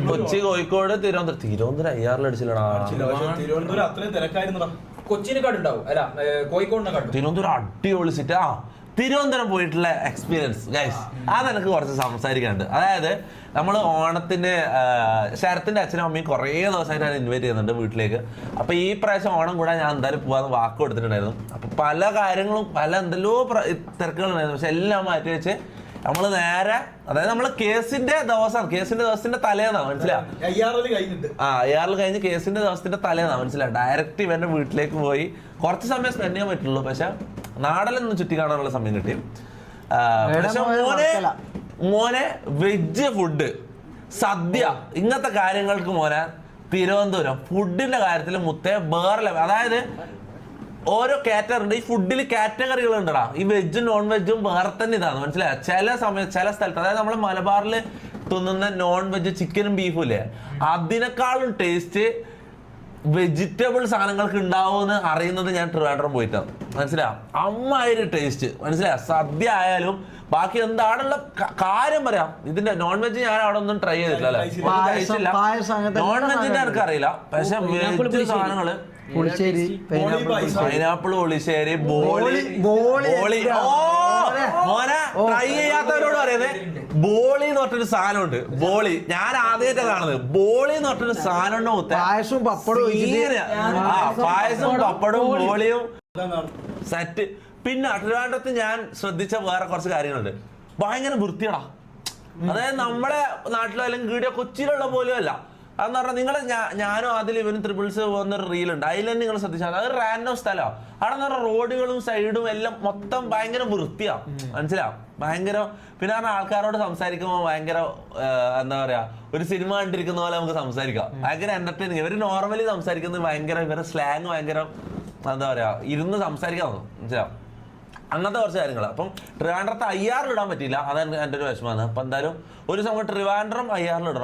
കൊച്ചി, കോഴിക്കോട്, തിരുവനന്തപുരം അയ്യാറിൽ അടിച്ചില്ലടാ. തിരുവനന്തപുരം അത്രയും തിരക്കായിരുന്നടാ. കൊച്ചിനെക്കാട്ടും ഉണ്ടാവും, അല്ല കോഴിക്കോടിനെക്കാട്ടും. തിരുവനന്തപുരം അടിപൊളി സിറ്റ്. തിരുവനന്തപുരം പോയിട്ടുള്ള എക്സ്പീരിയൻസ് ഗൈസ് അതെനിക്ക് കുറച്ച് സംസാരിക്കാനുണ്ട്. അതായത് നമ്മൾ ഓണത്തിന് ശരത്തിന്റെ അച്ഛനും അമ്മയും കുറേ ദിവസമായിട്ട് ഞാൻ ഇൻവൈറ്റ് ചെയ്യുന്നുണ്ട് വീട്ടിലേക്ക്. അപ്പൊ ഈ പ്രാവശ്യം ഓണം കൂടെ ഞാൻ എന്തായാലും പോകാന്ന് വാക്ക് കൊടുത്തിട്ടുണ്ടായിരുന്നു. അപ്പൊ പല കാര്യങ്ങളും എന്തെല്ലോ തിരക്കുകളുണ്ടായിരുന്നു. പക്ഷെ എല്ലാം മാറ്റി വെച്ച് നമ്മള് നേരെ, അതായത് നമ്മള് കേസിന്റെ ദിവസത്തിന്റെ തലേന്നാ മനസ്സിലാവും. അയ്യാറിൽ കഴിഞ്ഞ് കേസിന്റെ ദിവസത്തിന്റെ തലേന്നാ മനസ്സിലാവും. ഡയറക്റ്റ് ഇവന്റെ വീട്ടിലേക്ക് പോയി കുറച്ച് സമയം സ്പെൻഡ് ചെയ്യാൻ പറ്റുള്ളൂ. പക്ഷെ നാടലൊന്നും ചുറ്റി കാണാനുള്ള സമയം കിട്ടി. മോനെ വെജ് ഫുഡ്, സദ്യ, ഇങ്ങനത്തെ കാര്യങ്ങൾക്ക് മോനെ തിരുവനന്തപുരം ഫുഡിന്റെ കാര്യത്തിൽ മുത്തേ വേറെ. അതായത് ഓരോ കാറ്റഗറി, ഈ ഫുഡിൽ കാറ്റഗറികൾ ഉണ്ടടാ. ഈ വെജും നോൺ വെജും വേറെ തന്നെ ഇതാണ് മനസ്സിലായ. ചില സ്ഥലത്ത്, അതായത് നമ്മള് മലബാറിൽ തിന്നുന്ന നോൺ വെജ് ചിക്കനും ബീഫും ഇല്ലേ, അതിനേക്കാളും ടേസ്റ്റ് വെജിറ്റബിൾ സാധനങ്ങൾക്ക് ഉണ്ടാവുമെന്ന് അറിയുന്നത് ഞാൻ ട്രിവാൻഡ്രം പോയിട്ടാണ് മനസ്സിലാവും. അമ്മായൊരു ടേസ്റ്റ് മനസ്സിലായ. സദ്യ ആയാലും ബാക്കി എന്താണുള്ള കാര്യം പറയാം. ഇതിന്റെ നോൺ വെജ് ഞാൻ അവിടെ ഒന്നും ട്രൈ ചെയ്തിട്ടില്ല, കഴിച്ചില്ല. നോൺ വെജിന്റെ എനിക്കറിയില്ല. പക്ഷെ വെജ് സാധനങ്ങള് പൈനാപ്പിൾ, പുളിശ്ശേരി, ബോളി. മോനെ ട്രൈ ചെയ്യാത്തവരോട് പറയുന്നത് ബോളി എന്ന് പറഞ്ഞൊരു സാധനമുണ്ട്. ബോളി ഞാൻ ആദ്യമായിട്ടാണ് കാണുന്നത്. ബോളി എന്ന് പറഞ്ഞൊരു സാധനം പായസവും പപ്പടവും ബോളിയും സെറ്റ്. പിന്നെ ട്രിവാൻഡ്രത്ത് ഞാൻ ശ്രദ്ധിച്ച വേറെ കുറച്ച് കാര്യങ്ങളുണ്ട്. ഭയങ്കര വൃത്തിയാടാ. അതായത് നമ്മളെ നാട്ടിലോ അല്ലെങ്കിൽ ഗീഡിയോ കൊച്ചിയിലുള്ള പോലും അല്ല. അതെന്ന് പറഞ്ഞാൽ നിങ്ങൾ ഞാനും അതിൽ ഇവനും ട്രിപ്പിൾസ് പോകുന്നൊരു റീലുണ്ട്. അതിൽ തന്നെ നിങ്ങൾ ശ്രദ്ധിച്ചാൽ അത് റാൻഡം സ്ഥലമാണ്. അവിടെ എന്ന് പറഞ്ഞാൽ റോഡുകളും സൈഡും എല്ലാം മൊത്തം ഭയങ്കര വൃത്തിയാണ് മനസ്സിലാവും. ഭയങ്കര. പിന്നെ പറഞ്ഞാൽ ആൾക്കാരോട് സംസാരിക്കുമ്പോൾ ഭയങ്കര എന്താ പറയാ, ഒരു സിനിമ കണ്ടിരിക്കുന്ന പോലെ നമുക്ക് സംസാരിക്കാം. ഭയങ്കര എന്റർടൈനിങ്. ഇവർ നോർമലി സംസാരിക്കുന്നത് ഭയങ്കര, ഇവരുടെ സ്ലാങ് ഭയങ്കര എന്താ പറയാ, ഇരുന്ന് സംസാരിക്കാൻ തോന്നും മനസ്സിലാവും. അങ്ങനത്തെ കുറച്ച് കാര്യങ്ങൾ. അപ്പം ട്രിവാൻഡ്രത്ത് അയ്യാറിലിടാൻ പറ്റിയില്ല, അതാണ് എൻ്റെ ഒരു വിഷമമാണ്. അപ്പം എന്തായാലും ഒരു സമയം ട്രിവാൻഡ്രം അയ്യാറിലിടണം.